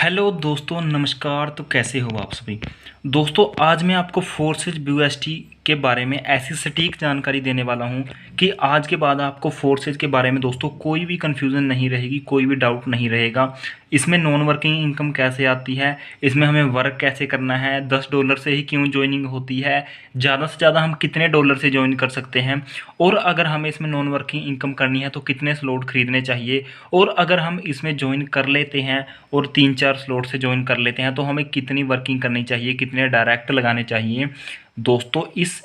Hello दोस्तों, नमस्कार। तो कैसे हो आप सभी दोस्तों। आज मैं आपको फोर्सेज BUSD के बारे में ऐसी सटीक जानकारी देने वाला हूं कि आज के बाद आपको फोर्सेज के बारे में दोस्तों कोई भी कन्फ्यूज़न नहीं रहेगी, कोई भी डाउट नहीं रहेगा। इसमें नॉन वर्किंग इनकम कैसे आती है, इसमें हमें वर्क कैसे करना है, $10 से ही क्यों ज्वाइनिंग होती है, ज़्यादा से ज़्यादा हम कितने डॉलर से ज्वाइन कर सकते हैं, और अगर हमें इसमें नॉन वर्किंग इनकम करनी है तो कितने स्लॉट खरीदने चाहिए, और अगर हम इसमें ज्वाइन कर लेते हैं और 3-4 स्लॉट से ज्वाइन कर लेते हैं तो हमें कितनी वर्किंग करनी चाहिए, कितने डायरेक्ट लगाने चाहिए। दोस्तों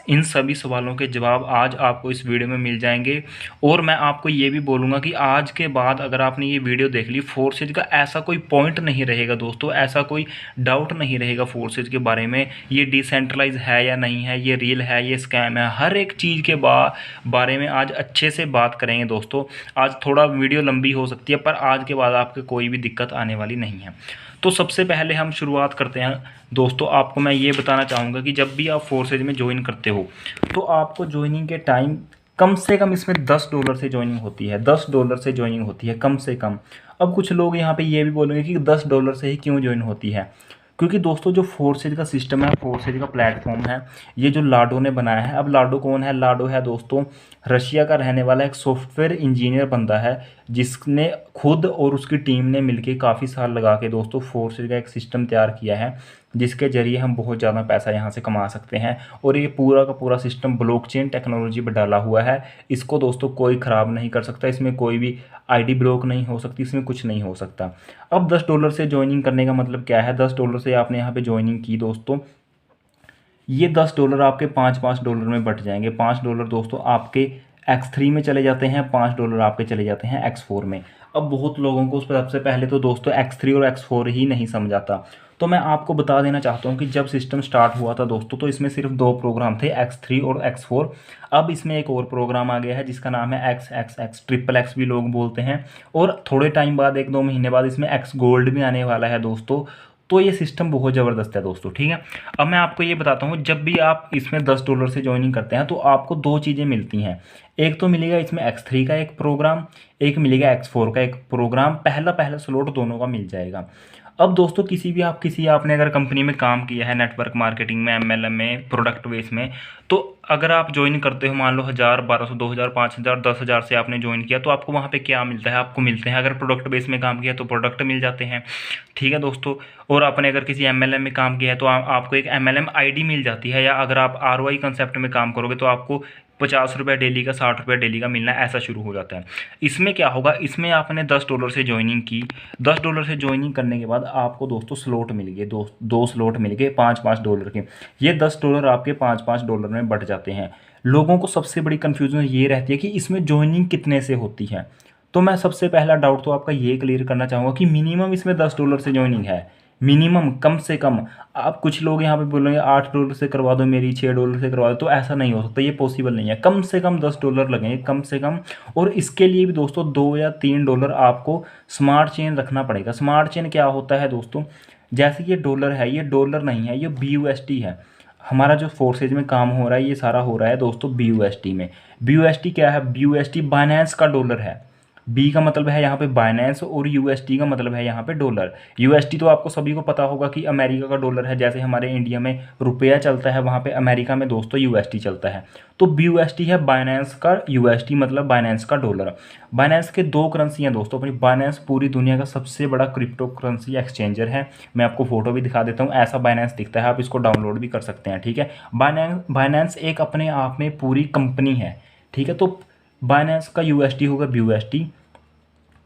इन सभी सवालों के जवाब आज आपको इस वीडियो में मिल जाएंगे। और मैं आपको ये भी बोलूँगा कि आज के बाद अगर आपने ये वीडियो देख ली, फोर्सेज का ऐसा कोई पॉइंट नहीं रहेगा दोस्तों, ऐसा कोई डाउट नहीं रहेगा फोर्सेज के बारे में, ये डिसेंट्रलाइज है या नहीं है, ये रियल है, ये स्कैम है। हर एक चीज़ के बारे में आज अच्छे से बात करेंगे दोस्तों। आज थोड़ा वीडियो लंबी हो सकती है, पर आज के बाद आपको कोई भी दिक्कत आने वाली नहीं है। तो सबसे पहले हम शुरुआत करते हैं दोस्तों। आपको मैं ये बताना चाहूँगा कि जब भी आप फोर्सेज में ज्वाइन करते हो तो आपको ज्वाइनिंग के टाइम कम से कम इसमें $10 से ज्वाइनिंग होती है, $10 से ज्वाइनिंग होती है कम से कम। अब कुछ लोग यहाँ पे ये भी बोलेंगे कि $10 से ही क्यों ज्वाइन होती है, क्योंकि दोस्तों जो फोर्सेज का सिस्टम है, फोर्सेज का प्लेटफॉर्म है, ये जो लाडो ने बनाया है। अब लाडो कौन है? लाडो है दोस्तों रशिया का रहने वाला एक सॉफ्टवेयर इंजीनियर बंदा है, जिसने खुद और उसकी टीम ने मिलकर काफ़ी साल लगा के दोस्तों फोर्सेज का एक सिस्टम तैयार किया है, जिसके जरिए हम बहुत ज़्यादा पैसा यहाँ से कमा सकते हैं। और ये पूरा का पूरा सिस्टम ब्लॉकचेन टेक्नोलॉजी पर डाला हुआ है। इसको दोस्तों कोई ख़राब नहीं कर सकता, इसमें कोई भी आईडी ब्लॉक नहीं हो सकती, इसमें कुछ नहीं हो सकता। अब $10 से ज्वाइनिंग करने का मतलब क्या है? $10 से आपने यहाँ पे ज्वाइनिंग की दोस्तों, ये $10 आपके $5-5 में बट जाएंगे। $5 दोस्तों आपके X3 में चले जाते हैं, $5 आपके चले जाते हैं X4 में। अब बहुत लोगों को सबसे पहले तो दोस्तों X3 और X4 ही नहीं समझ आता। तो मैं आपको बता देना चाहता हूँ कि जब सिस्टम स्टार्ट हुआ था दोस्तों, तो इसमें सिर्फ 2 प्रोग्राम थे, X3 और X4। अब इसमें एक और प्रोग्राम आ गया है जिसका नाम है XXX, ट्रिपल एक्स भी लोग बोलते हैं। और थोड़े टाइम बाद, 1-2 महीने बाद इसमें X गोल्ड भी आने वाला है दोस्तों। तो ये सिस्टम बहुत ज़बरदस्त है दोस्तों, ठीक है। अब मैं आपको ये बताता हूँ, जब भी आप इसमें $10 से ज्वाइनिंग करते हैं तो आपको 2 चीज़ें मिलती हैं। एक तो मिलेगा इसमें X3 का एक प्रोग्राम, एक मिलेगा X4 का एक प्रोग्राम। पहला स्लॉट दोनों का मिल जाएगा। अब दोस्तों आपने अगर कंपनी में काम किया है, नेटवर्क मार्केटिंग में, MLM में, प्रोडक्ट बेस में, तो अगर आप ज्वाइन करते हो, मान लो 1000, 1200, 2000, 5000, 10,000 से आपने ज्वाइन किया, तो आपको वहाँ पे क्या मिलता है? आपको मिलते हैं, अगर प्रोडक्ट बेस में काम किया तो प्रोडक्ट मिल जाते हैं, ठीक है दोस्तों। और आपने अगर किसी MLM में काम किया है तो आपको एक MLM ID मिल जाती है। या अगर आप ROI कंसेप्ट में काम करोगे तो आपको ₹50 डेली का, ₹60 डेली का मिलना ऐसा शुरू हो जाता है। इसमें क्या होगा? इसमें आपने $10 से ज्वाइनिंग की, $10 से ज्वाइनिंग करने के बाद आपको दोस्तों स्लॉट मिल गए, दो स्लॉट मिल गए $5-5 के। ये $10 आपके $5-5 में बढ़ जाते हैं। लोगों को सबसे बड़ी कन्फ्यूजन ये रहती है कि इसमें ज्वाइनिंग कितने से होती है। तो मैं सबसे पहला डाउट तो आपका ये क्लियर करना चाहूँगा कि मिनिमम इसमें $10 से ज्वाइनिंग है, मिनिमम, कम से कम। आप कुछ लोग यहाँ पे बोलेंगे $8 से करवा दो मेरी, $6 से करवा दो, तो ऐसा नहीं हो सकता, ये पॉसिबल नहीं है। कम से कम $10 लगेंगे, कम से कम। और इसके लिए भी दोस्तों $2 या $3 आपको स्मार्ट चेन रखना पड़ेगा। स्मार्ट चेन क्या होता है दोस्तों? जैसे ये डॉलर है, ये डॉलर नहीं है, ये BUSD है। हमारा जो फोर्सेज में काम हो रहा है, ये सारा हो रहा है दोस्तों BUSD में। BUSD क्या है? BUSD बाइनेंस का डॉलर है। बी का मतलब है यहाँ पे बाइनेंस, और USD का मतलब है यहाँ पे डॉलर। USD तो आपको सभी को पता होगा कि अमेरिका का डॉलर है। जैसे हमारे इंडिया में रुपया चलता है, वहाँ पे अमेरिका में दोस्तों USD चलता है। तो BUSD है बाइनेंस का, USD मतलब बाइनेंस का डॉलर। बाइनेंस के 2 करेंसी हैं दोस्तों अपनी। बाइनेंस पूरी दुनिया का सबसे बड़ा क्रिप्टो करेंसी एक्सचेंजर है। मैं आपको फोटो भी दिखा देता हूँ, ऐसा बाइनेंस दिखता है, आप इसको डाउनलोड भी कर सकते हैं, ठीक है। बाइनेंस एक अपने आप में पूरी कंपनी है, ठीक है। तो बाइनेंस का USD होगा BUSD।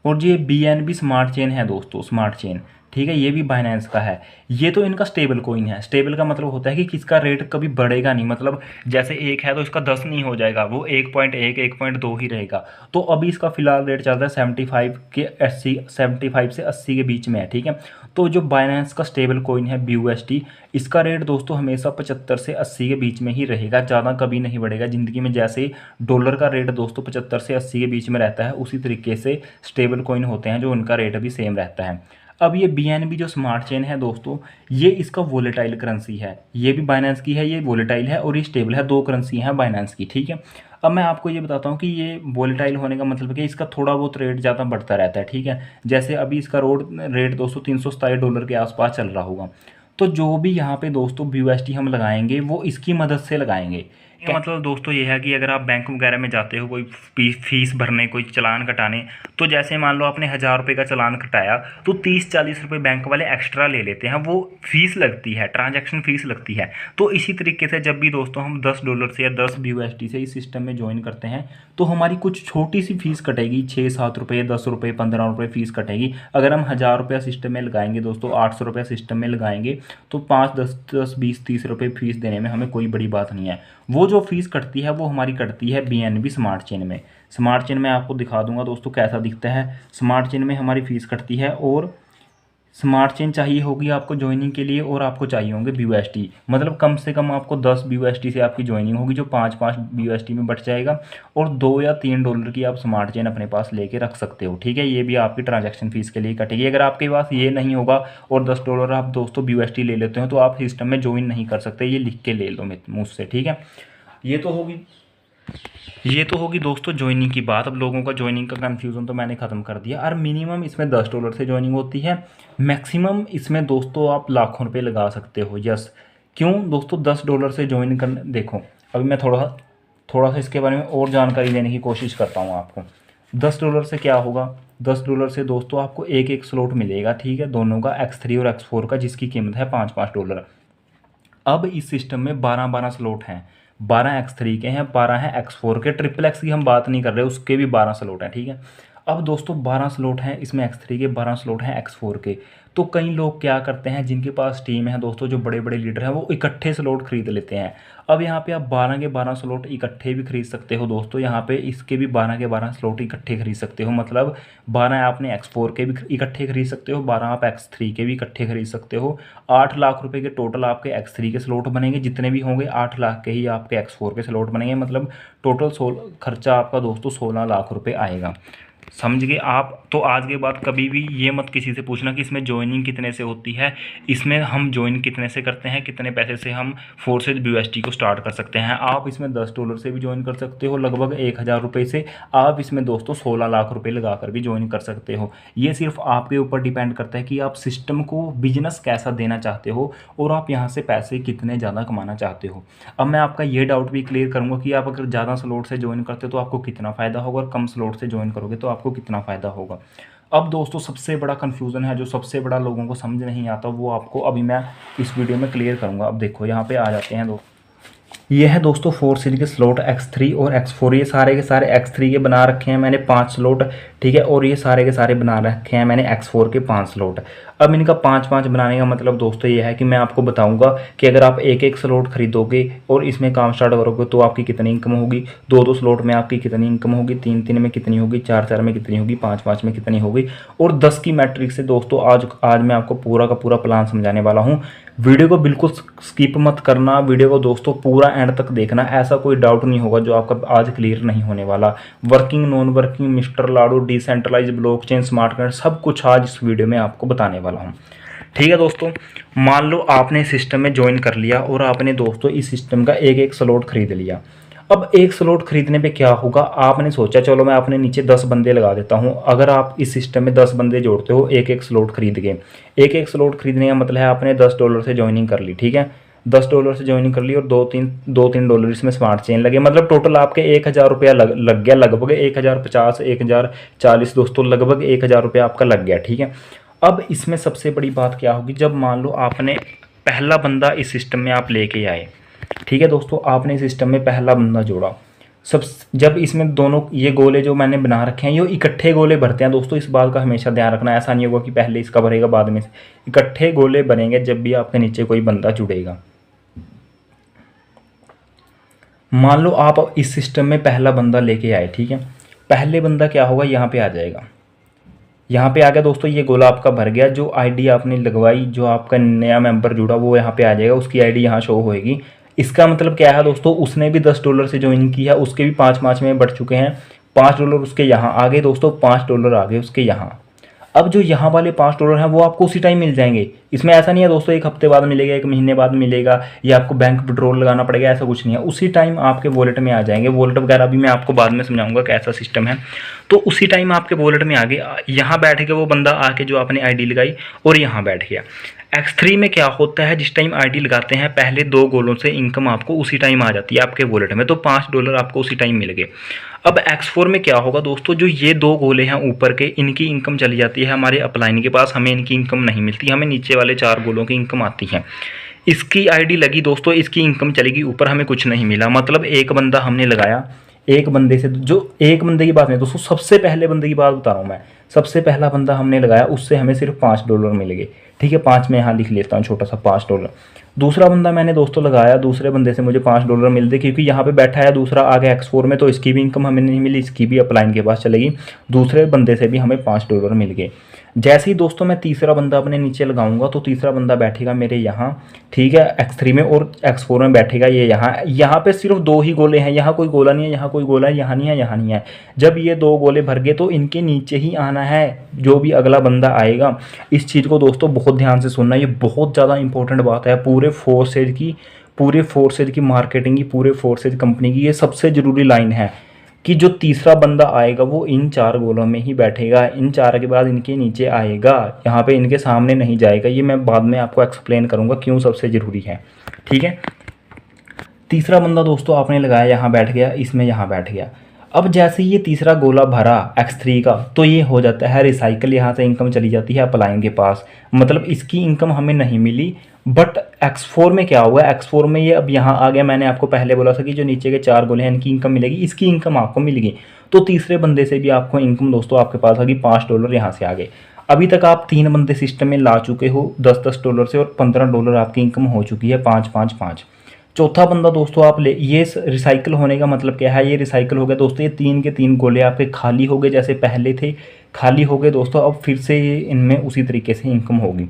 और ये BNB स्मार्ट चेन है दोस्तों, स्मार्ट चेन, ठीक है, ये भी बाइनेंस का है। ये तो इनका स्टेबल कोइन है। स्टेबल का मतलब होता है कि किसका रेट कभी बढ़ेगा नहीं, मतलब जैसे 1 है तो इसका 10 नहीं हो जाएगा, वो 1.1, 1.2 ही रहेगा। तो अभी इसका फिलहाल रेट चल रहा है 75 से 80 के बीच में है, ठीक है। तो जो बाइनेंस का स्टेबल कोइन है BUSD, इसका रेट दोस्तों हमेशा 75 से 80 के बीच में ही रहेगा, ज़्यादा कभी नहीं बढ़ेगा ज़िंदगी में। जैसे डॉलर का रेट दोस्तों 75 से 80 के बीच में रहता है, उसी तरीके से स्टेबल कॉइन होते हैं जो उनका रेट भी सेम रहता है। अब ये BNB जो स्मार्ट चेन है दोस्तों, ये इसका वोलेटाइल करेंसी है। ये भी बाइनेंस की है, ये वोलेटाइल है और ये स्टेबल है। 2 करेंसी हैं बाइनेंस की, ठीक है। अब मैं आपको ये बताता हूँ कि ये वोलेटाइल होने का मतलब है कि इसका थोड़ा बहुत रेट ज़्यादा बढ़ता रहता है, ठीक है। जैसे अभी इसका रोड रेट दोस्तों $327 के आसपास चल रहा होगा। तो जो भी यहाँ पे दोस्तों BUSD हम लगाएंगे वो इसकी मदद से लगाएंगे। तो मतलब दोस्तों ये है कि अगर आप बैंक वगैरह में जाते हो कोई फीस भरने, कोई चालान कटाने, तो जैसे मान लो आपने ₹1000 का चालान कटाया तो 30-40 रुपये बैंक वाले एक्स्ट्रा ले लेते हैं, वो फीस लगती है, ट्रांजैक्शन फीस लगती है। तो इसी तरीके से जब भी दोस्तों हम $10 से या 10 BUSD से इस सिस्टम में ज्वाइन करते हैं तो हमारी कुछ छोटी सी फीस कटेगी, 6-7 रुपये, 10 रुपये, 15 रुपये फीस कटेगी। अगर हम ₹1000 सिस्टम में लगाएंगे दोस्तों, ₹800 सिस्टम में लगाएंगे तो 5, 10, 20, 30 रुपये फीस देने में हमें कोई बड़ी बात नहीं है। वो जो फीस कटती है वो हमारी कटती है BNB स्मार्ट चेन में। स्मार्ट चेन में आपको दिखा दूंगा दोस्तों कैसा दिखता है। स्मार्ट चेन में हमारी फीस कटती है, और स्मार्ट चेन चाहिए होगी आपको ज्वाइनिंग के लिए, और आपको चाहिए होंगे BUSD। मतलब कम से कम आपको 10 BUSD से आपकी ज्वाइनिंग होगी, जो 5-5 BUSD में बच जाएगा, और $2 या $3 की आप स्मार्ट चेन अपने पास लेके रख सकते हो, ठीक है। ये भी आपकी ट्रांजैक्शन फीस के लिए कटेगी। अगर आपके पास ये नहीं होगा और $10 आप दोस्तों BUSD ले लेते हो तो आप सिस्टम में ज्वाइन नहीं कर सकते। ये लिख के ले लो मुझसे, ठीक है। ये तो होगी दोस्तों ज्वाइनिंग की बात। अब लोगों का ज्वाइनिंग का कन्फ्यूज़न तो मैंने ख़त्म कर दिया। और मिनिमम इसमें $10 से ज्वाइनिंग होती है, मैक्सिमम इसमें दोस्तों आप लाखों रुपए लगा सकते हो। यस, क्यों दोस्तों $10 से ज्वाइन कर, देखो अभी मैं थोड़ा सा इसके बारे में और जानकारी देने की कोशिश करता हूँ आपको। $10 से क्या होगा, $10 से दोस्तों आपको एक एक स्लॉट मिलेगा, ठीक है, दोनों का, X3 और X4 का, जिसकी कीमत है $5-5। अब इस सिस्टम में 12-12 स्लॉट हैं। 12 X3 के हैं, 12 हैं X4 के। XXX की हम बात नहीं कर रहे, उसके भी 12 स्लॉट हैं, ठीक है। अब दोस्तों 12 स्लॉट हैं इसमें X3 के, 12 स्लॉट हैं X4 के। तो कई लोग क्या करते हैं, जिनके पास टीम है दोस्तों, जो बड़े बड़े लीडर हैं, वो इकट्ठे स्लॉट खरीद लेते हैं। अब यहाँ पे आप 12 के 12 स्लॉट इकट्ठे भी खरीद सकते हो दोस्तों। यहाँ पे इसके भी 12 के 12 स्लॉट इकट्ठे खरीद सकते हो। मतलब 12 आपने X4 के भी इकट्ठे खरीद सकते हो, 12 आप X3 के भी इकट्ठे खरीद सकते हो। 8 लाख रुपए के टोटल आपके X3 के स्लॉट बनेंगे, जितने भी होंगे 8 लाख के ही आपके X4 के स्लॉट बनेंगे। मतलब टोटल खर्चा आपका दोस्तों 16 लाख रुपए आएगा। समझ गए आप। तो आज के बाद कभी भी ये मत किसी से पूछना कि इसमें ज्वाइनिंग कितने से होती है। इसमें हम ज्वाइन कितने से करते हैं, कितने पैसे से हम फोर्सेज BUSD को स्टार्ट कर सकते हैं। आप इसमें $10 से भी ज्वाइन कर सकते हो, लगभग 1000 रुपये से। आप इसमें दोस्तों 16 लाख रुपए लगा कर भी ज्वाइन कर सकते हो। ये सिर्फ आपके ऊपर डिपेंड करता है कि आप सिस्टम को बिजनेस कैसा देना चाहते हो, और आप यहाँ से पैसे कितने ज़्यादा कमाना चाहते हो। अब मैं आपका ये डाउट भी क्लियर करूँगा कि आप अगर ज़्यादा स्लॉट से ज्वाइन करते हो तो आपको कितना फ़ायदा होगा, और कम स्लॉट से ज्वाइन करोगे तो आपको कितना फ़ायदा होगा। अब दोस्तों सबसे बड़ा कन्फ्यूज़न है, जो सबसे बड़ा लोगों को समझ नहीं आता, वो आपको अभी मैं इस वीडियो में क्लियर करूँगा। अब देखो यहाँ पे आ जाते हैं दोस्तों, ये है दोस्तों 4 सीरीज के स्लॉट X3 और X4। ये सारे के सारे X3 के बना रखे हैं मैंने 5 स्लॉट, ठीक है, और ये सारे के सारे बना रखे हैं मैंने X4 के 5 स्लॉट। अब इनका 5-5 बनाने का मतलब दोस्तों ये है कि मैं आपको बताऊंगा कि अगर आप एक एक स्लॉट खरीदोगे और इसमें काम स्टार्ट करोगे तो आपकी कितनी इनकम होगी, 2-2 स्लॉट में आपकी कितनी इनकम होगी, 3-3 में कितनी होगी, 4-4 में कितनी होगी, 5-5 में कितनी होगी, और 10 की मैट्रिक से दोस्तों आज मैं आपको पूरा का पूरा प्लान समझाने वाला हूँ। वीडियो को बिल्कुल स्किप मत करना, वीडियो को दोस्तों पूरा एंड तक देखना। ऐसा कोई डाउट नहीं होगा जो आपका आज क्लियर नहीं होने वाला। वर्किंग, नॉन वर्किंग, मिस्टर लाडू, डिसेंट्रलाइज, ब्लॉकचेन, स्मार्ट कॉन्ट्रैक्ट, सब कुछ आज इस वीडियो में आपको बताने वाला हूँ, ठीक है दोस्तों। मान लो आपने सिस्टम में ज्वाइन कर लिया और आपने दोस्तों इस सिस्टम का एक एक स्लॉट खरीद लिया। अब एक स्लॉट खरीदने पे क्या होगा, आपने सोचा चलो मैं अपने नीचे 10 बंदे लगा देता हूं। अगर आप इस सिस्टम में 10 बंदे जोड़ते हो एक एक स्लॉट खरीद के, एक एक स्लॉट खरीदने का मतलब है आपने $10 से ज्वाइनिंग कर ली, ठीक है, $10 से ज्वाइनिंग कर ली, और $2-3 इसमें स्मार्ट चेन लगे। मतलब टोटल आपके 1000 रुपया लग गया, लगभग 1050, 1040 दोस्तों, लगभग 1000 रुपया आपका लग गया, ठीक है। अब इसमें सबसे बड़ी बात क्या होगी, जब मान लो आपने पहला बंदा इस सिस्टम में आप लेके आए, ठीक है दोस्तों, आपने सिस्टम में पहला बंदा जोड़ा। सब जब इसमें दोनों ये गोले जो मैंने बना रखे हैं ये इकट्ठे गोले भरते हैं दोस्तों। इस बात का हमेशा ध्यान रखना, ऐसा नहीं होगा कि पहले इसका भरेगा बाद में। इकट्ठे गोले बनेंगे जब भी आपके नीचे कोई बंदा जुड़ेगा। मान लो आप इस सिस्टम में पहला बंदा लेके आए, ठीक है, पहले बंदा क्या होगा, यहाँ पे आ जाएगा। यहाँ पे आ गया दोस्तों, ये गोला आपका भर गया। जो आईडी आपने लगवाई, जो आपका नया मेंबर जुड़ा, वो यहाँ पे आ जाएगा, उसकी आईडी यहाँ शो होएगी। इसका मतलब क्या है दोस्तों, उसने भी $10 से ज्वाइन किया, उसके भी 5 में बढ़ चुके हैं, $5 उसके यहाँ आ गए दोस्तों, $5 आ गए उसके यहाँ। अब जो यहाँ वाले $5 हैं वो आपको उसी टाइम मिल जाएंगे। इसमें ऐसा नहीं है दोस्तों एक हफ्ते बाद मिलेगा, एक महीने बाद मिलेगा, या आपको बैंक विड्रॉल लगाना पड़ेगा, ऐसा कुछ नहीं है। उसी टाइम आपके वॉलेट में आ जाएंगे। वॉलेट वगैरह भी मैं आपको बाद में समझाऊंगा कैसा सिस्टम है। तो उसी टाइम आपके वॉलेट में आ गए, यहाँ बैठ के वो बंदा आके जो आपने आईडी लगाई और यहाँ बैठ गया। X3 में क्या होता है, जिस टाइम आईडी लगाते हैं पहले 2 गोलों से इनकम आपको उसी टाइम आ जाती है आपके वॉलेट में, तो $5 आपको उसी टाइम मिल गए। अब X4 में क्या होगा दोस्तों, जो ये 2 गोले हैं ऊपर के, इनकी इनकम चली जाती है हमारे अपलाइन के पास, हमें इनकी इनकम नहीं मिलती, हमें नीचे वाले 4 गोलों की इनकम आती है। इसकी आईडी लगी दोस्तों, इसकी इनकम चलेगी ऊपर, हमें कुछ नहीं मिला। मतलब एक बंदा हमने लगाया, एक बंदे से, जो एक बंदे की बात नहीं दोस्तों, सबसे पहले बंदे की बात बता रहा हूँ मैं। सबसे पहला बंदा हमने लगाया, उससे हमें सिर्फ $5 मिल गए। ठीक है, 5 में यहाँ लिख लेता हूँ छोटा सा $5। दूसरा बंदा मैंने दोस्तों लगाया, दूसरे बंदे से मुझे $5 मिलते, क्योंकि यहाँ पे बैठा है दूसरा आगे X4 में, तो इसकी भी इनकम हमें नहीं मिली, इसकी भी अपलाइन के पास चलेगी। दूसरे बंदे से भी हमें $5 मिल गए। जैसे ही दोस्तों मैं तीसरा बंदा अपने नीचे लगाऊंगा, तो तीसरा बंदा बैठेगा मेरे यहाँ, ठीक है, X3 में, और X4 में बैठेगा ये यहाँ। यहाँ पे सिर्फ 2 ही गोले हैं, यहाँ कोई गोला नहीं है, यहाँ कोई गोला है, यहाँ नहीं है, यहाँ नहीं है। जब ये 2 गोले भर गए तो इनके नीचे ही आना है जो भी अगला बंदा आएगा। इस चीज़ को दोस्तों बहुत ध्यान से सुनना, ये बहुत ज़्यादा इंपॉर्टेंट बात है पूरे फोर्सेज की मार्केटिंग की, पूरे फोर्सेज कंपनी की ये सबसे ज़रूरी लाइन है कि जो तीसरा बंदा आएगा वो इन 4 गोलों में ही बैठेगा, इन 4 के बाद इनके नीचे आएगा, यहाँ पे इनके सामने नहीं जाएगा। ये मैं बाद में आपको एक्सप्लेन करूँगा क्यों सबसे ज़रूरी है। ठीक है, तीसरा बंदा दोस्तों आपने लगाया, यहाँ बैठ गया, इसमें यहाँ बैठ गया। अब जैसे ये तीसरा गोला भरा X3 का, तो ये हो जाता है रिसाइकल, यहाँ से इनकम चली जाती है अपलाइन के पास। मतलब इसकी इनकम हमें नहीं मिली। बट X4 में क्या हुआ, X4 में ये अब यहाँ आ गया। मैंने आपको पहले बोला था कि जो नीचे के 4 गोले हैं इनकी इनकम मिलेगी, इसकी इनकम आपको मिलेगी। तो तीसरे बंदे से भी आपको इनकम दोस्तों आपके पास आ गई, $5 यहाँ से आ गए। अभी तक आप 3 बंदे सिस्टम में ला चुके हो $10 से, और $15 आपकी इनकम हो चुकी है, 5-5-5। चौथा बंदा दोस्तों आप ले, ये रिसाइकल होने का मतलब क्या है, ये रिसाइकल हो गया दोस्तों, ये 3 के 3 गोले आपके खाली हो गए, जैसे पहले थे खाली हो गए दोस्तों। अब फिर से ये इनमें उसी तरीके से इनकम होगी।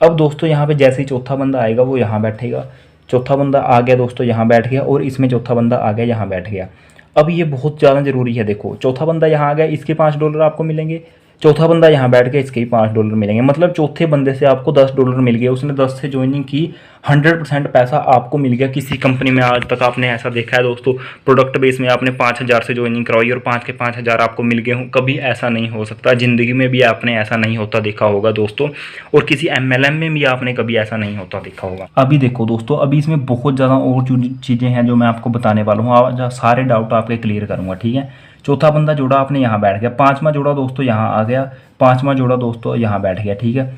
अब दोस्तों यहाँ पे जैसे ही चौथा बंदा आएगा वो यहाँ बैठेगा, चौथा बंदा आ गया दोस्तों यहाँ बैठ गया, और इसमें चौथा बंदा आ गया यहाँ बैठ गया। अब ये बहुत ज़्यादा ज़रूरी है, देखो चौथा बंदा यहाँ आ गया, इसके $5 आपको मिलेंगे। चौथा बंदा यहाँ बैठ गया, इसके ही $5 मिलेंगे। मतलब चौथे बंदे से आपको $10 मिल गए, उसने 10 से ज्वाइनिंग की, 100% पैसा आपको मिल गया। किसी कंपनी में आज तक आपने ऐसा देखा है दोस्तों, प्रोडक्ट बेस में आपने 5,000 से ज्वाइनिंग करवाई और 5 के 5,000 आपको मिल गए हों? कभी ऐसा नहीं हो सकता, ज़िंदगी में भी आपने ऐसा नहीं होता देखा होगा दोस्तों, और किसी MLM में भी आपने कभी ऐसा नहीं होता देखा होगा। अभी देखो दोस्तों, अभी इसमें बहुत ज़्यादा और चीज़ें हैं जो मैं आपको बताने वाला हूँ, आज सारे डाउट आपके क्लियर करूँगा। ठीक है, चौथा बंदा जोड़ा आपने यहाँ बैठ गया, 5वां जोड़ा दोस्तों यहाँ आ गया, 5वां जोड़ा दोस्तों यहाँ बैठ गया। ठीक है,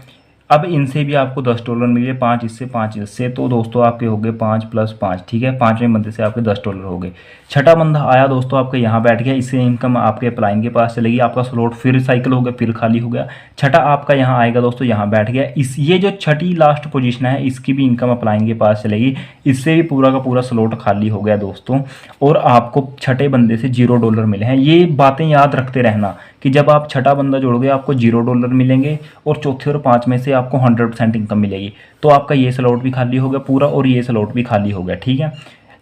अब इनसे भी आपको $10 मिले, 5 इससे 5 इससे, तो दोस्तों आपके हो गए 5 + 5। ठीक है, 5वें बंदे से आपके $10 हो गए। छठा बंदा आया दोस्तों आपके यहाँ बैठ गया, इससे इनकम आपके अपलाइन के पास चलेगी, आपका स्लॉट फिर साइकिल हो गया, फिर खाली हो गया। छठा आपका यहाँ आएगा दोस्तों, यहाँ बैठ गया, ये जो छठी लास्ट पोजीशन है इसकी भी इनकम अपलाइन के पास चलेगी, इससे भी पूरा का पूरा स्लॉट खाली हो गया दोस्तों, और आपको छठे बंदे से $0 मिले हैं। ये बातें याद रखते रहना कि जब आप छठा बंदा जोड़ोगे आपको $0 मिलेंगे, और चौथे और 5वें से आपको 100% इनकम मिलेगी। तो आपका ये स्लॉट भी खाली हो गया पूरा, और ये स्लॉट भी खाली हो गया। ठीक है,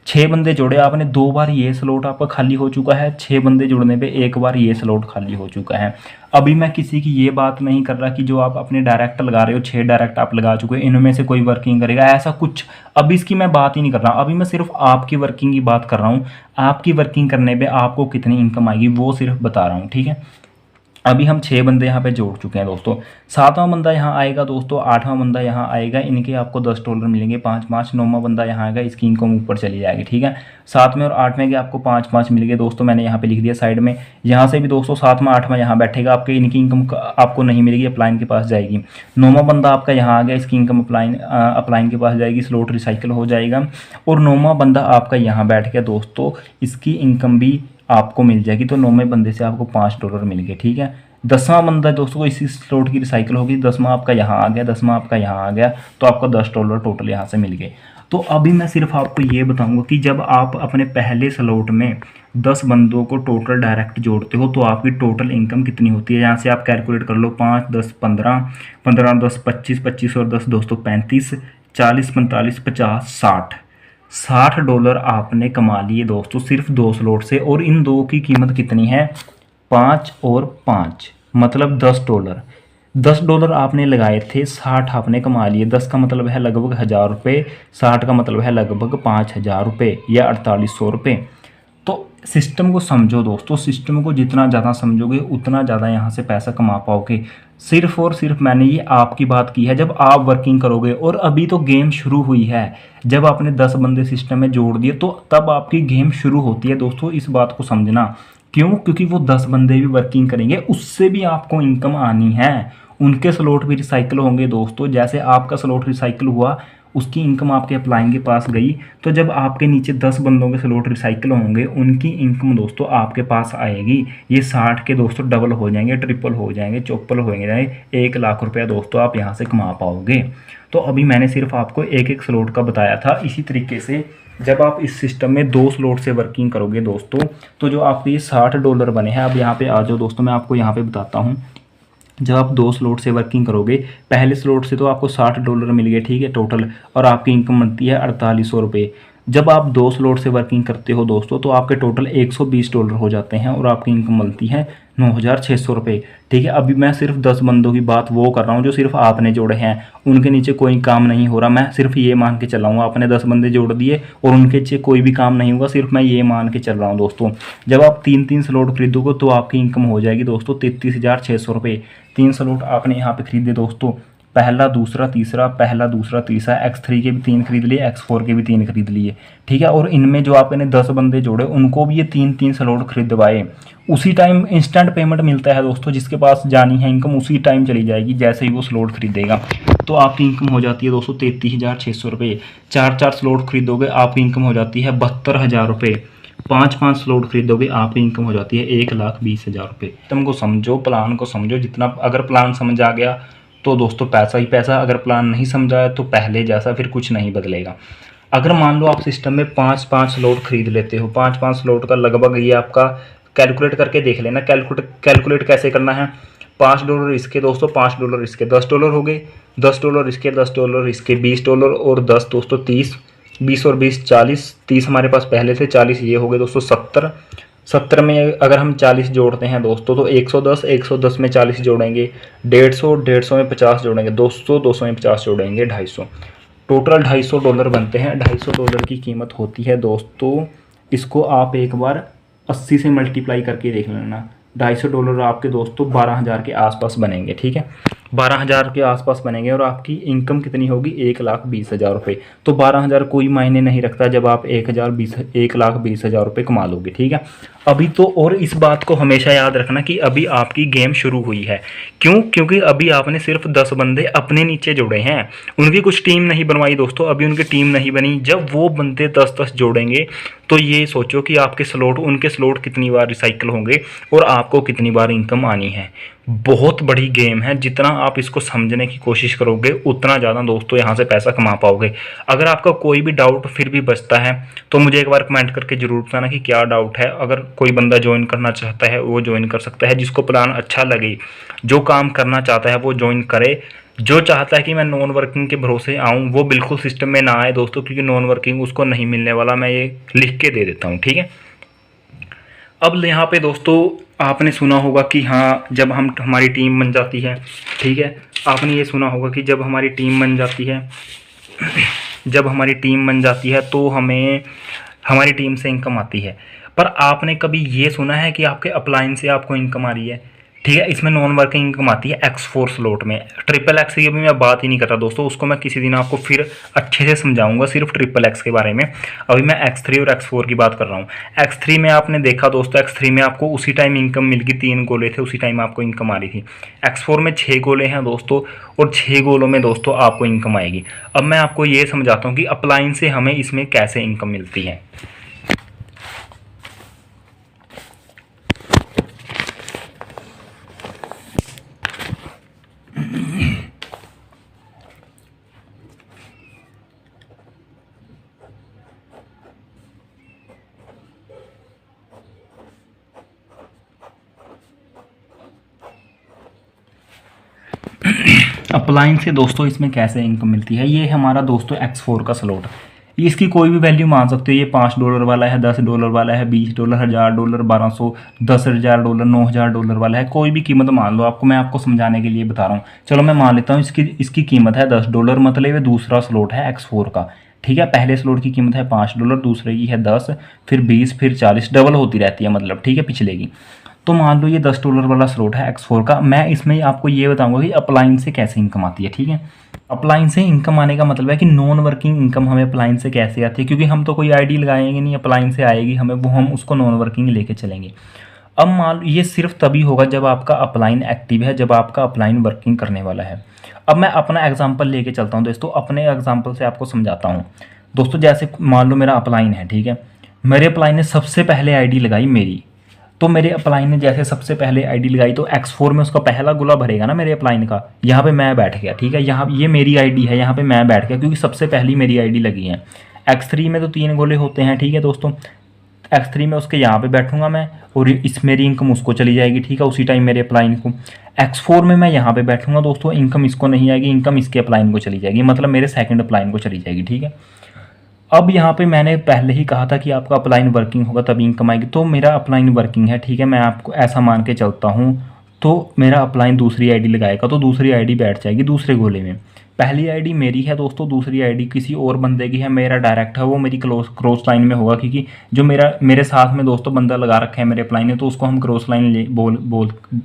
6 बंदे जोड़े आपने, 2 बार ये स्लॉट आपका खाली हो चुका है, 6 बंदे जुड़ने पे 1 बार ये स्लॉट खाली हो चुका है। अभी मैं किसी की ये बात नहीं कर रहा कि जो आप अपने डायरेक्ट लगा रहे हो, 6 डायरेक्ट आप लगा चुके हो, इनमें से कोई वर्किंग करेगा, ऐसा कुछ अभी इसकी मैं बात ही नहीं कर रहा। अभी मैं सिर्फ आपकी वर्किंग की बात कर रहा हूँ, आपकी वर्किंग करने पर आपको कितनी इनकम आएगी वो सिर्फ बता रहा हूँ। ठीक है, अभी हम 6 बंदे यहाँ पे जोड़ चुके हैं दोस्तों। 7वां बंदा यहाँ आएगा दोस्तों, 8वां बंदा यहाँ आएगा, इनके आपको $10 मिलेंगे, 5-5। 9वां बंदा यहाँ आएगा, इसकी इनकम ऊपर चली जाएगी। ठीक है, 7वें और 8वें के आपको 5-5 मिल गए दोस्तों, मैंने यहाँ पे लिख दिया साइड में। यहाँ से भी दोस्तों 7वां 8वां यहाँ बैठेगा, आपके इनकी इनकम आपको नहीं मिलेगी, अपलाइन के पास जाएगी। 9वां बंदा आपका यहाँ आ गया, इसकी इनकम अपलाइन के पास जाएगी, स्लॉट रिसाइकिल हो जाएगा। और 9वां बंदा आपका यहाँ बैठ गया दोस्तों, इसकी इनकम भी आपको मिल जाएगी। तो 9वें बंदे से आपको $5 मिल गए। ठीक है, 10वां बंदा दोस्तों इसी स्लॉट की रिसाइकिल होगी, 10वां आपका यहाँ आ गया, 10वां आपका यहाँ आ गया, तो आपका $10 टोटल यहाँ से मिल गए। तो अभी मैं सिर्फ आपको ये बताऊंगा कि जब आप अपने पहले स्लॉट में 10 बंदों को टोटल डायरेक्ट जोड़ते हो तो आपकी टोटल इनकम कितनी होती है। यहाँ से आप कैलकुलेट कर लो, 5 10 15, 15 10 25, 25 और 10 दोस्तों 35, 40 45 50 $60 आपने कमा लिए दोस्तों सिर्फ 2 स्लॉट से। और इन 2 की कीमत कितनी है, 5 और 5 मतलब $10। $10 आपने लगाए थे, 60 आपने कमा लिए। 10 का मतलब है लगभग 1000 रुपये, 60 का मतलब है लगभग 5000 रुपये या 4800 रुपये। तो सिस्टम को समझो दोस्तों, सिस्टम को जितना ज़्यादा समझोगे उतना ज़्यादा यहाँ से पैसा कमा पाओगे। सिर्फ और सिर्फ मैंने ये आपकी बात की है जब आप वर्किंग करोगे, और अभी तो गेम शुरू हुई है। जब आपने 10 बंदे सिस्टम में जोड़ दिए तो तब आपकी गेम शुरू होती है दोस्तों, इस बात को समझना। क्यों? क्योंकि वो 10 बंदे भी वर्किंग करेंगे, उससे भी आपको इनकम आनी है। उनके स्लॉट भी रिसाइकिल होंगे दोस्तों, जैसे आपका स्लॉट रिसाइकिल हुआ उसकी इनकम आपके अप्लाइंग के पास गई, तो जब आपके नीचे 10 बंदों के स्लॉट रिसाइकिल होंगे उनकी इनकम दोस्तों आपके पास आएगी। ये 60 के दोस्तों डबल हो जाएंगे, ट्रिपल हो जाएंगे, चौपल हो जाएंगे। 1 लाख रुपया दोस्तों आप यहाँ से कमा पाओगे। तो अभी मैंने सिर्फ आपको एक एक स्लॉट का बताया था। इसी तरीके से जब आप इस सिस्टम में 2 स्लॉट से वर्किंग करोगे दोस्तों, तो जो आपके ये $60 बने हैं, अब यहाँ पे आ जाओ दोस्तों, मैं आपको यहाँ पे बताता हूँ। जब आप 2 स्लॉट से वर्किंग करोगे, पहले स्लॉट से तो आपको $60 मिल गए, ठीक है, टोटल, और आपकी इनकम बनती है $4800। जब आप 2 स्लॉट से वर्किंग करते हो दोस्तों तो आपके टोटल $120 हो जाते हैं और आपकी इनकम बनती है $9600। ठीक है, अभी मैं सिर्फ 10 बंदों की बात वो कर रहा हूँ जो सिर्फ आपने जोड़े हैं, उनके नीचे कोई काम नहीं हो रहा। मैं सिर्फ ये मान के चल रहा हूँ, आपने 10 बंदे जोड़ दिए और उनके नीचे कोई भी काम नहीं होगा, सिर्फ मैं ये मान के चल रहा हूँ दोस्तों। जब आप 3-3 स्लॉट खरीदोगे तो आपकी इनकम हो जाएगी दोस्तों $33,600। 3 स्लॉट आपने यहाँ पे खरीदे दोस्तों, पहला, दूसरा, तीसरा, पहला, दूसरा, तीसरा, X3 के भी 3 खरीद लिए, X4 के भी 3 खरीद लिए, ठीक है। और इनमें जो आपने 10 बंदे जोड़े उनको भी ये 3-3 स्लॉट खरीदवाए। उसी टाइम इंस्टेंट पेमेंट मिलता है दोस्तों, जिसके पास जानी है इनकम उसी टाइम चली जाएगी जैसे ही वो स्लॉट खरीदेगा। तो आपकी इनकम हो जाती है दोस्तों $33,600। 4-4 स्लॉट खरीदोगे आपकी इनकम हो जाती है $72,000। 5-5 स्लॉट खरीदोगे आपकी इनकम हो जाती है $1,20,000। तुमको समझो, प्लान को समझो। जितना अगर प्लान समझ आ गया तो दोस्तों पैसा ही पैसा, अगर प्लान नहीं समझा है तो पहले जैसा फिर कुछ नहीं बदलेगा। अगर मान लो आप सिस्टम में 5-5 स्लॉट खरीद लेते हो, 5-5 स्लॉट का लगभग ये आपका कैलकुलेट करके देख लेना। कैलकुलेट कैसे करना है? $5 इसके दोस्तों, $5 इसके, $10 हो गए, $10 इसके, $10 इसके, $20 और 10 दोस्तों 30, 20 और 20 40, 30 हमारे पास पहले से, 40 ये हो गए दोस्तों 70। 70 में अगर हम 40 जोड़ते हैं दोस्तों तो 110, 110 में 40 जोड़ेंगे 150, 150 में 50 जोड़ेंगे 200, 200 में 50 जोड़ेंगे 250। टोटल $250 बनते हैं। $250 की कीमत होती है दोस्तों। इसको आप एक बार 80 से मल्टीप्लाई करके देख लेना। $250 आपके दोस्तों 12,000 के आसपास बनेंगे, ठीक है, 12,000 के आसपास बनेंगे। और आपकी इनकम कितनी होगी? $1,20,000। तो 12,000 कोई मायने नहीं रखता जब आप 1,20,000 कमा लोगे, ठीक है। अभी तो, और इस बात को हमेशा याद रखना कि अभी आपकी गेम शुरू हुई है। क्यों? क्योंकि अभी आपने सिर्फ 10 बंदे अपने नीचे जोड़े हैं, उनकी कुछ टीम नहीं बनवाई दोस्तों, अभी उनकी टीम नहीं बनी। जब वो बंदे 10-10 जोड़ेंगे तो ये सोचो कि आपके स्लॉट, उनके स्लॉट कितनी बार रिसाइकिल होंगे और आपको कितनी बार इनकम आनी है। बहुत बड़ी गेम है, जितना आप इसको समझने की कोशिश करोगे उतना ज़्यादा दोस्तों यहाँ से पैसा कमा पाओगे। अगर आपका कोई भी डाउट फिर भी बचता है तो मुझे एक बार कमेंट करके ज़रूर बताना कि क्या डाउट है। अगर कोई बंदा ज्वाइन करना चाहता है वो ज्वाइन कर सकता है, जिसको प्लान अच्छा लगे, जो काम करना चाहता है वो ज्वाइन करे। जो चाहता है कि मैं नॉन वर्किंग के भरोसे आऊँ वो बिल्कुल सिस्टम में ना आए दोस्तों, क्योंकि नॉन वर्किंग उसको नहीं मिलने वाला, मैं ये लिख के दे देता हूँ, ठीक है। अब यहाँ पे दोस्तों आपने सुना होगा कि हाँ, जब हमारी टीम बन जाती है, ठीक है, आपने ये सुना होगा कि जब हमारी टीम बन जाती है जब हमारी टीम बन जाती है तो हमें हमारी टीम से इनकम आती है। पर आपने कभी ये सुना है कि आपके अपलाइन से आपको इनकम आ रही है? ठीक है, इसमें नॉन वर्किंग इनकम आती है X4 स्लॉट में। XXX की अभी मैं बात ही नहीं कर रहा दोस्तों, उसको मैं किसी दिन आपको फिर अच्छे से समझाऊंगा, सिर्फ XXX के बारे में। अभी मैं X3 और X4 की बात कर रहा हूँ। X3 में आपने देखा दोस्तों, X3 में आपको उसी टाइम इनकम मिल गई, 3 गोले थे उसी टाइम आपको इनकम आ रही थी। X4 में 6 गोले हैं दोस्तों, और 6 गोलों में दोस्तों आपको इनकम आएगी। अब मैं आपको ये समझाता हूँ कि अपलाइन से हमें इसमें कैसे इनकम मिलती है। अपलाइन से दोस्तों इसमें कैसे इनकम मिलती है, ये हमारा दोस्तों X4 का स्लॉट। इसकी कोई भी वैल्यू मान सकते हो, ये $5 वाला है, $10 वाला है, $20, $1000, 1200, $10,000, $9000 वाला है, कोई भी कीमत मान लो। मैं आपको समझाने के लिए बता रहा हूँ। चलो मैं मान लेता हूँ इसकी कीमत है $10, मतलब ये दूसरा स्लॉट है X4 का, ठीक है। पहले स्लॉट की कीमत है $5, दूसरे की है 10, फिर 20, फिर 40, डबल होती रहती है मतलब, ठीक है, पिछले की। तो मान लो ये $10 वाला स्लॉट है X4 का। मैं इसमें आपको ये बताऊंगा कि अपलाइन से कैसे इनकम आती है, ठीक है। अपलाइन से इनकम आने का मतलब है कि नॉन वर्किंग इनकम हमें अपलाइन से कैसे आती है, क्योंकि हम तो कोई आईडी लगाएंगे नहीं, अपलाइन से आएगी हमें, वो हम उसको नॉन वर्किंग लेके चलेंगे। अब मान लो ये सिर्फ तभी होगा जब आपका अपलाइन एक्टिव है, जब आपका अपलाइन वर्किंग करने वाला है। अब मैं अपना एग्जांपल लेके चलता हूँ दोस्तों, अपने एग्जांपल से आपको समझाता हूँ दोस्तों। जैसे मान लो मेरा अपलाइन है, ठीक है, मेरे अपलाइन ने सबसे पहले आईडी लगाई मेरी, तो मेरे अपलाइन ने जैसे सबसे पहले आईडी लगाई तो X4 में उसका पहला गोला भरेगा ना मेरे अपलाइन का। यहाँ पे मैं बैठ गया, ठीक है, यहाँ ये मेरी आईडी है, यहाँ पे मैं बैठ गया क्योंकि सबसे पहली मेरी आईडी लगी है। X3 में तो 3 गोले होते हैं, ठीक है दोस्तों। X3 में उसके यहाँ पे बैठूंगा मैं, और इस मेरी इनकम उसको चली जाएगी, ठीक है, उसी टाइम मेरे अपलाइन को। X4 में मैं यहाँ पे बैठूंगा दोस्तों, इनकम इसको नहीं आएगी, इनकम इसके अपलाइन को चली जाएगी, मतलब मेरे सेकंड अपलाइन को चली जाएगी, ठीक है। अब यहाँ पे मैंने पहले ही कहा था कि आपका अपलाइन वर्किंग होगा तभी इनकम आएगी, तो मेरा अपलाइन वर्किंग है, ठीक है, मैं आपको ऐसा मान के चलता हूँ। तो मेरा अपलाइन दूसरी आईडी लगाएगा तो दूसरी आईडी बैठ जाएगी दूसरे गोले में। पहली आईडी मेरी है दोस्तों, दूसरी आईडी किसी और बंदे की है, मेरा डायरेक्ट है, वो मेरी क्रॉस लाइन में होगा, क्योंकि जो मेरे साथ में दोस्तों बंदा लगा रखा है मेरे अपलाइन में, तो उसको हम क्रॉस लाइन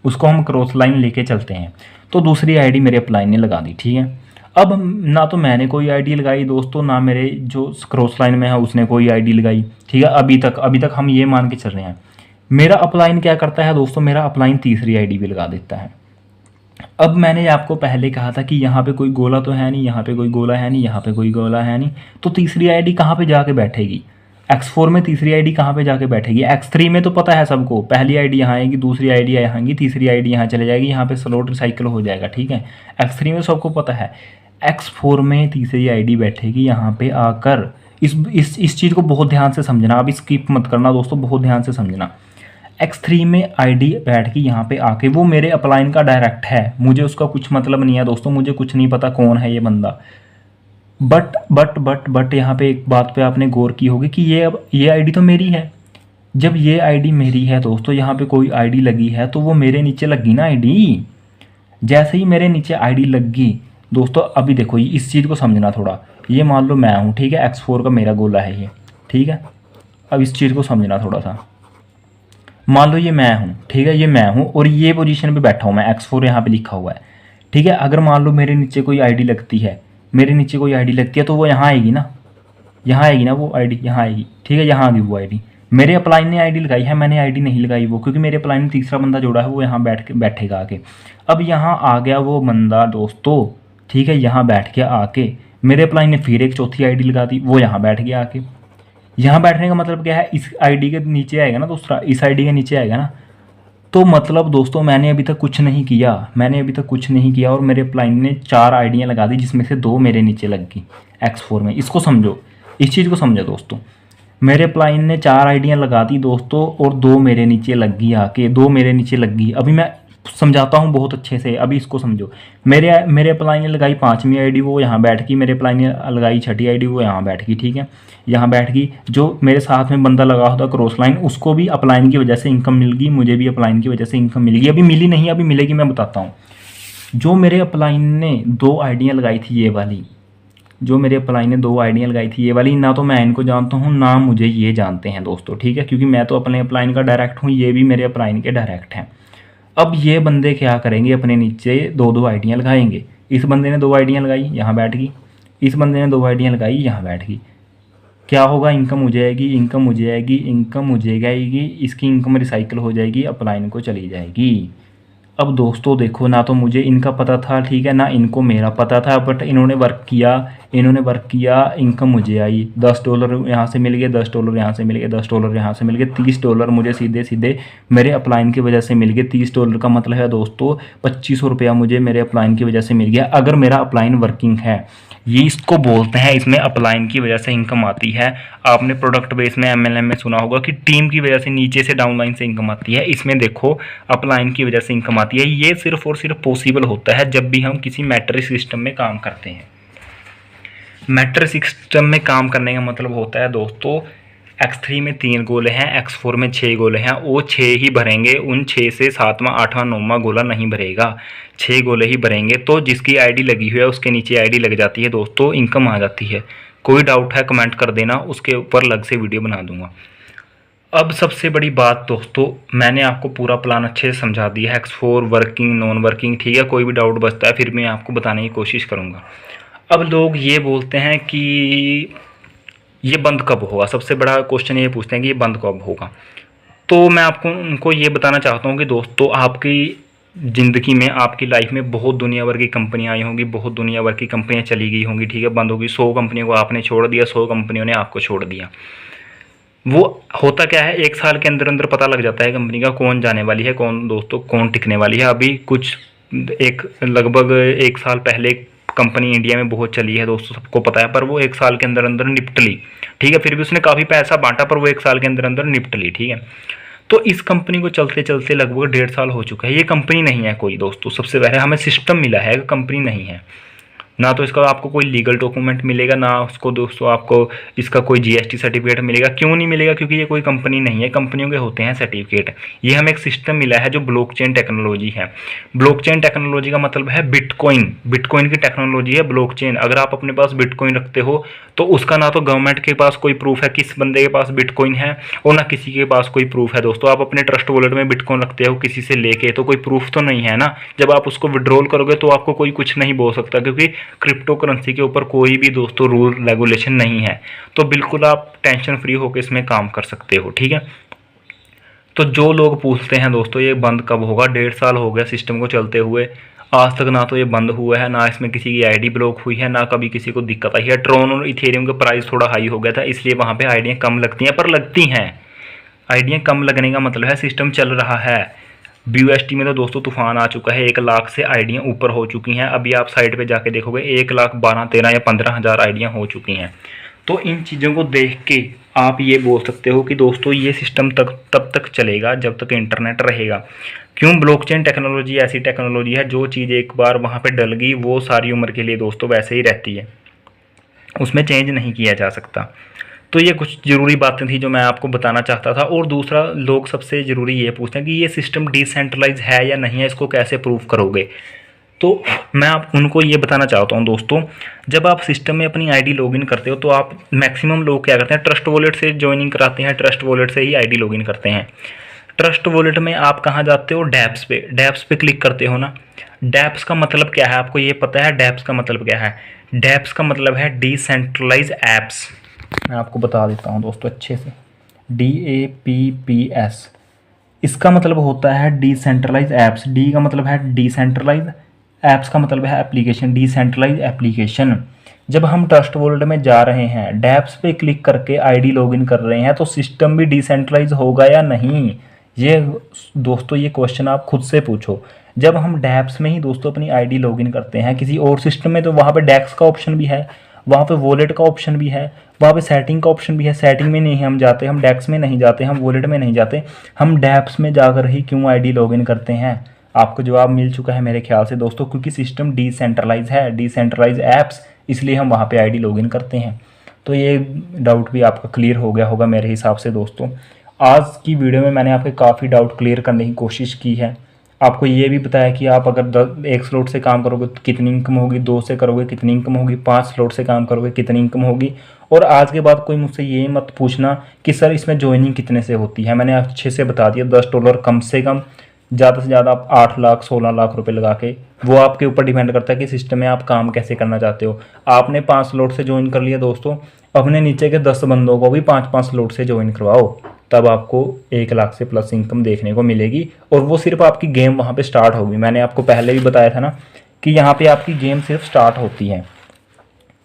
उसको हम क्रॉस लाइन लेके चलते हैं। तो दूसरी आईडी मेरे अपलाइन ने लगा दी, ठीक है। अब ना तो मैंने कोई आईडी लगाई दोस्तों, ना मेरे जो क्रॉस लाइन में है उसने कोई आईडी लगाई, ठीक है। अभी तक हम ये मान के चल रहे हैं। मेरा अपलाइन क्या करता है दोस्तों, मेरा अपलाइन तीसरी आईडी भी लगा देता है। अब मैंने आपको पहले कहा था कि यहाँ पे कोई गोला तो है नहीं, यहाँ पे कोई गोला है नहीं, यहाँ पे कोई गोला है नहीं, तो तीसरी आईडी कहाँ पे जाके बैठेगी? X4 में तीसरी आईडी कहाँ पे जाके बैठेगी? X3 में तो पता है सबको, पहली आईडी यहाँ आएगी, दूसरी आईडी यहाँ आएगी, तीसरी आईडी यहाँ चले जाएगी, यहाँ पे स्लॉट रिसाइकिल हो जाएगा, ठीक है। X3 में सबको पता है। X4 में तीसरी आईडी बैठेगी यहाँ पे आकर। इस चीज़ को बहुत ध्यान से समझना, अब स्किप मत करना दोस्तों, बहुत ध्यान से समझना। X3 में आईडी बैठ के यहाँ पे आके, वो मेरे अपलाइन का डायरेक्ट है, मुझे उसका कुछ मतलब नहीं है दोस्तों, मुझे कुछ नहीं पता कौन है ये बंदा। बट यहाँ पे एक बात पे आपने गौर की होगी कि ये आईडी तो मेरी है। जब ये आईडी मेरी है दोस्तों, यहाँ पे कोई आईडी लगी है तो वो मेरे नीचे लगी ना आईडी। जैसे ही मेरे नीचे आईडी लगी दोस्तों, अभी देखो इस चीज़ को समझना थोड़ा। ये मान लो मैं हूँ, ठीक है, X4 का मेरा गोला है ये, ठीक है। अब इस चीज़ को समझना थोड़ा सा। मान लो ये मैं हूँ, ठीक है, ये मैं हूँ और ये पोजीशन पे बैठा हूँ मैं, X4 यहाँ पे लिखा हुआ है, ठीक है। अगर मान लो मेरे नीचे कोई आईडी लगती है, तो वो यहाँ आएगी ना, वो आईडी यहाँ आएगी, ठीक है, यहाँ आ गई वो आईडी। मेरे अपलाइन ने आईडी लगाई है, मैंने आईडी नहीं लगाई वो, क्योंकि मेरे अपलाइन में तीसरा बंदा जोड़ा है, वो यहाँ बैठेगा आके। अब यहाँ आ गया वो बंदा दोस्तों, ठीक है, यहाँ बैठ के आके मेरे अपलाइन ने फिर एक चौथी आईडी लगा दी, वो यहाँ बैठ गया आके। यहाँ बैठने का मतलब क्या है, इस आईडी के नीचे आएगा ना दूसरा, इस आईडी के नीचे आएगा ना। तो मतलब दोस्तों मैंने अभी तक कुछ नहीं किया, और मेरे अपलाइन ने 4 आईडियाँ लगा दी, जिसमें से 2 मेरे नीचे लग गई X4 में। इसको समझो, इस चीज़ को समझो दोस्तों। मेरे अपलाइन ने 4 आईडियाँ लगा दी दोस्तों, और 2 मेरे नीचे लग गई आके, 2 मेरे नीचे लग गई। अभी मैं समझाता हूँ बहुत अच्छे से, अभी इसको समझो। मेरे अपलाइन ने लगाई 5वीं आईडी, वो यहाँ बैठ गई। मेरे अपलाइन ने लगाई 6ठी आईडी, वो यहाँ बैठ गई, ठीक है, यहाँ बैठ गई। जो मेरे साथ में बंदा लगा होता क्रॉस लाइन, उसको भी अपलाइन की वजह से इनकम मिल गई, मुझे भी अपलाइन की वजह से इनकम मिल गई। अभी मिली नहीं, अभी मिलेगी, मैं बताता हूँ। जो मेरे अपलाइन ने 2 आईडियाँ लगाई थी, ये वाली, ये वाली, ना तो मैं इनको जानता हूँ ना मुझे ये जानते हैं दोस्तों, ठीक है, क्योंकि मैं तो अपने अपलाइन का डायरेक्ट हूँ, ये भी मेरे अपलाइन के डायरेक्ट हैं। अब ये बंदे क्या करेंगे, अपने नीचे 2 आईडियाँ लगाएंगे। इस बंदे ने 2 आईडियाँ लगाई, यहाँ बैठ गई। इस बंदे ने 2 आईडियाँ लगाई, यहाँ बैठ गई। क्या होगा, इनकम हो जाएगी, इसकी इनकम रिसाइकिल हो जाएगी, अपलाइन को चली जाएगी। अब दोस्तों देखो, ना तो मुझे इनका पता था, ठीक है, ना इनको मेरा पता था, बट इन्होंने वर्क किया, इनकम मुझे आई। $10 यहाँ से मिल गए, $10 यहाँ से मिल गए, $10 यहाँ से मिल गए, $30 मुझे सीधे मेरे अपलाइन की वजह से मिल गए। $30 का मतलब है दोस्तों ₹2500 मुझे मेरे अपलाइन की वजह से मिल गया, अगर मेरा अपलाइन वर्किंग है। ये इसको बोलते हैं, इसमें अपलाइन की वजह से इनकम आती है। आपने प्रोडक्ट बेस में MLM में सुना होगा कि टीम की वजह से नीचे से डाउनलाइन से इनकम आती है। इसमें देखो अपलाइन की वजह से इनकम आती है। ये सिर्फ और सिर्फ पॉसिबल होता है जब भी हम किसी मैट्रिक्स सिस्टम में काम करते हैं। मैट्रिक सिस्टम में काम करने का मतलब होता है दोस्तों, X3 में 3 गोले हैं, X4 में 6 गोले हैं, वो 6 ही भरेंगे, उन 6 से 7वां 8वां 9वां गोला नहीं भरेगा, 6 गोले ही भरेंगे। तो जिसकी आईडी लगी हुई है उसके नीचे आईडी लग जाती है दोस्तों, इनकम आ जाती है। कोई डाउट है कमेंट कर देना, उसके ऊपर अलग से वीडियो बना दूंगा। अब सबसे बड़ी बात दोस्तों, मैंने आपको पूरा प्लान अच्छे से समझा दिया है, X4 वर्किंग नॉन वर्किंग, ठीक है। कोई भी डाउट बचता है फिर मैं आपको बताने की कोशिश करूँगा। अब लोग ये बोलते हैं कि ये बंद कब होगा, सबसे बड़ा क्वेश्चन ये पूछते हैं कि ये बंद कब होगा। तो मैं आपको उनको ये बताना चाहता हूँ कि दोस्तों, आपकी ज़िंदगी में, आपकी लाइफ में बहुत दुनिया भर की कंपनियाँ आई होंगी, बहुत दुनिया भर की कंपनियाँ चली गई होंगी, ठीक है, बंद होगी। 100 कंपनियों को आपने छोड़ दिया, 100 कंपनियों ने आपको छोड़ दिया। वो होता क्या है, 1 साल के अंदर अंदर पता लग जाता है कंपनी का कौन जाने वाली है, कौन दोस्तों कौन टिकने वाली है। अभी कुछ लगभग 1 साल पहले कंपनी इंडिया में बहुत चली है दोस्तों, सबको पता है, पर वो 1 साल के अंदर अंदर निपट ली, ठीक है। फिर भी उसने काफ़ी पैसा बांटा, पर वो 1 साल के अंदर अंदर निपट ली, ठीक है। तो इस कंपनी को चलते चलते लगभग 1.5 साल हो चुका है। ये कंपनी नहीं है कोई दोस्तों, सबसे पहले हमें सिस्टम मिला है, कंपनी नहीं है। ना तो इसका आपको कोई लीगल डॉक्यूमेंट मिलेगा, ना उसको दोस्तों आपको इसका कोई जीएसटी सर्टिफिकेट मिलेगा। क्यों नहीं मिलेगा? क्योंकि ये कोई कंपनी नहीं है, कंपनियों के होते हैं सर्टिफिकेट। ये हमें एक सिस्टम मिला है जो ब्लॉकचेन टेक्नोलॉजी है। ब्लॉकचेन टेक्नोलॉजी का मतलब है बिटकॉइन, बिटकॉइन की टेक्नोलॉजी है ब्लॉकचेन। अगर आप अपने पास बिटकॉइन रखते हो तो उसका ना तो गवर्नमेंट के पास कोई प्रूफ है किस बंदे के पास बिटकॉइन है, और ना किसी के पास कोई प्रूफ है दोस्तों। आप अपने ट्रस्ट वॉलेट में बिटकॉइन रखते हो किसी से लेके, तो कोई प्रूफ तो नहीं है ना। जब आप उसको विड्रॉल करोगे तो आपको कोई कुछ नहीं बोल सकता, क्योंकि क्रिप्टो करेंसी के ऊपर कोई भी दोस्तों रूल रेगुलेशन नहीं है। तो बिल्कुल आप टेंशन फ्री होकर इसमें काम कर सकते हो, ठीक है। तो जो लोग पूछते हैं दोस्तों ये बंद कब होगा, 1.5 साल हो गया सिस्टम को चलते हुए, आज तक ना तो ये बंद हुआ है, ना इसमें किसी की आईडी ब्लॉक हुई है, ना कभी किसी को दिक्कत आई है। ट्रोन और इथेरियम का प्राइस थोड़ा हाई हो गया था, इसलिए वहाँ पे आईडियाँ कम लगती हैं, पर लगती हैं। आईडियाँ कम लगने का मतलब है सिस्टम चल रहा है। BUSD में तो दोस्तों तूफान आ चुका है, 1 लाख से आईडियाँ ऊपर हो चुकी हैं। अभी आप साइट पे जाके देखोगे 1,12,13 या 15,000 आईडियाँ हो चुकी हैं। तो इन चीज़ों को देख के आप ये बोल सकते हो कि दोस्तों ये सिस्टम तब तक चलेगा जब तक इंटरनेट रहेगा। क्यों? ब्लॉकचेन टेक्नोलॉजी ऐसी टेक्नोलॉजी है, जो चीज़ एक बार वहाँ पे डल गई वो सारी उम्र के लिए दोस्तों वैसे ही रहती है, उसमें चेंज नहीं किया जा सकता। तो ये कुछ ज़रूरी बातें थी जो मैं आपको बताना चाहता था। और दूसरा, लोग सबसे ज़रूरी ये पूछते हैं कि ये सिस्टम डिसेंट्रलाइज है या नहीं है, इसको कैसे प्रूव करोगे। तो मैं आप उनको ये बताना चाहता हूँ दोस्तों, जब आप सिस्टम में अपनी आईडी लॉगिन करते हो तो आप, मैक्सिमम लोग क्या करते हैं, ट्रस्ट वॉलेट से ज्वाइनिंग कराते हैं, ट्रस्ट वॉलेट से ही आईडी लॉगिन करते हैं। ट्रस्ट वॉलेट में आप कहाँ जाते हो? डैप्स पे, डैप्स पे क्लिक करते हो ना। डैप्स का मतलब क्या है आपको ये पता है? डैप्स का मतलब क्या है? डैप्स का मतलब है डिसेंट्रलाइज ऐप्स। मैं आपको बता देता हूँ दोस्तों अच्छे से, DAPPS, इसका मतलब होता है डिसेंट्रलाइज ऐप्स। डी का मतलब है डिसेंट्रलाइज, ऐप्स का मतलब है एप्लीकेशन, डिसेंट्रलाइज एप्लीकेशन। जब हम ट्रस्ट वॉलेट में जा रहे हैं, डैप्स पे क्लिक करके आईडी लॉगिन कर रहे हैं, तो सिस्टम भी डिसेंट्रलाइज होगा या नहीं? ये दोस्तों ये क्वेश्चन आप खुद से पूछो। जब हम डैप्स में ही दोस्तों अपनी आईडी लॉगिन करते हैं किसी और सिस्टम में, तो वहाँ पे डैक्स का ऑप्शन भी है, वहाँ पे वॉलेट का ऑप्शन भी है, वहाँ पे सेटिंग का ऑप्शन भी है। सेटिंग में नहीं हम जाते, हम डैक्स में नहीं जाते, हम वॉलेट में नहीं जाते, हम डैप्स में जाकर ही क्यों आईडी लॉगिन करते हैं? आपको जवाब मिल चुका है मेरे ख्याल से दोस्तों, क्योंकि सिस्टम डिसेंट्रलाइज है, डिसेंट्रलाइज ऐप्स, इसलिए हम वहाँ पे आईडी लॉगिन करते हैं। तो ये डाउट भी आपका क्लियर हो गया होगा मेरे हिसाब से दोस्तों। आज की वीडियो में मैंने आपके काफ़ी डाउट क्लियर करने की कोशिश की है। आपको ये भी बताया कि आप अगर 1 स्लॉट से काम करोगे तो कितनी इनकम होगी, 2 से करोगे कितनी इनकम होगी, 5 स्लॉट से काम करोगे कितनी इनकम होगी। और आज के बाद कोई मुझसे ये मत पूछना कि सर इसमें ज्वाइनिंग कितने से होती है। मैंने अच्छे से बता दिया, $10 कम से कम, ज़्यादा से ज़्यादा आप 8 लाख 16 लाख रुपए लगा के, वो आपके ऊपर डिपेंड करता है कि सिस्टम में आप काम कैसे करना चाहते हो। आपने 5 स्लॉट से ज्वाइन कर लिया दोस्तों, अपने नीचे के 10 बंदों को भी 5-5 स्लॉट से ज्वाइन करवाओ, तब आपको 1 लाख से प्लस इनकम देखने को मिलेगी। और वो सिर्फ आपकी गेम वहाँ पे स्टार्ट होगी। मैंने आपको पहले भी बताया था ना कि यहाँ पे आपकी गेम सिर्फ स्टार्ट होती है।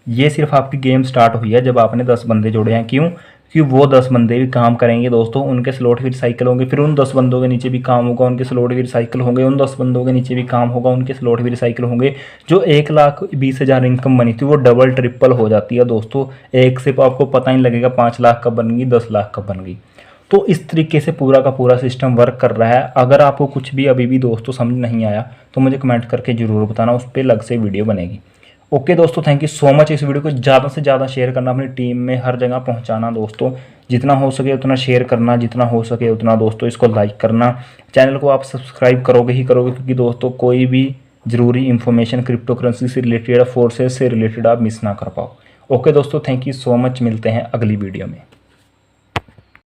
ये सिर्फ आपकी गेम स्टार्ट हुई है जब आपने 10 बंदे जोड़े हैं। क्यों? कि वो 10 बंदे भी काम करेंगे दोस्तों, उनके स्लॉट भी रिसाइकिल होंगे, फिर उन 10 बंदों के नीचे भी काम होगा, उनके स्लॉट भी रिसाइकिल होंगे, उन 10 बंदों के नीचे भी काम होगा, उनके स्लॉट भी रिसाइकिल होंगे। जो 1,20,000 इनकम बनी थी वो डबल ट्रिपल हो जाती है दोस्तों। एक से आपको पता ही लगेगा 5 लाख कब बन गई, 10 लाख कब बन गई। तो इस तरीके से पूरा का पूरा सिस्टम वर्क कर रहा है। अगर आपको कुछ भी अभी भी दोस्तों समझ नहीं आया तो मुझे कमेंट करके ज़रूर बताना, उस पर अलग से वीडियो बनेगी। ओके दोस्तों, थैंक यू सो मच। इस वीडियो को ज़्यादा से ज़्यादा शेयर करना, अपनी टीम में हर जगह पहुंचाना दोस्तों। जितना हो सके उतना शेयर करना, जितना हो सके उतना दोस्तों इसको लाइक करना। चैनल को आप सब्सक्राइब करोगे ही करोगे, क्योंकि दोस्तों कोई भी ज़रूरी इन्फॉर्मेशन क्रिप्टो करेंसी से रिलेटेड, फोर्सेस से रिलेटेड आप मिस ना कर पाओ। ओके दोस्तों, थैंक यू सो मच। मिलते हैं अगली वीडियो में।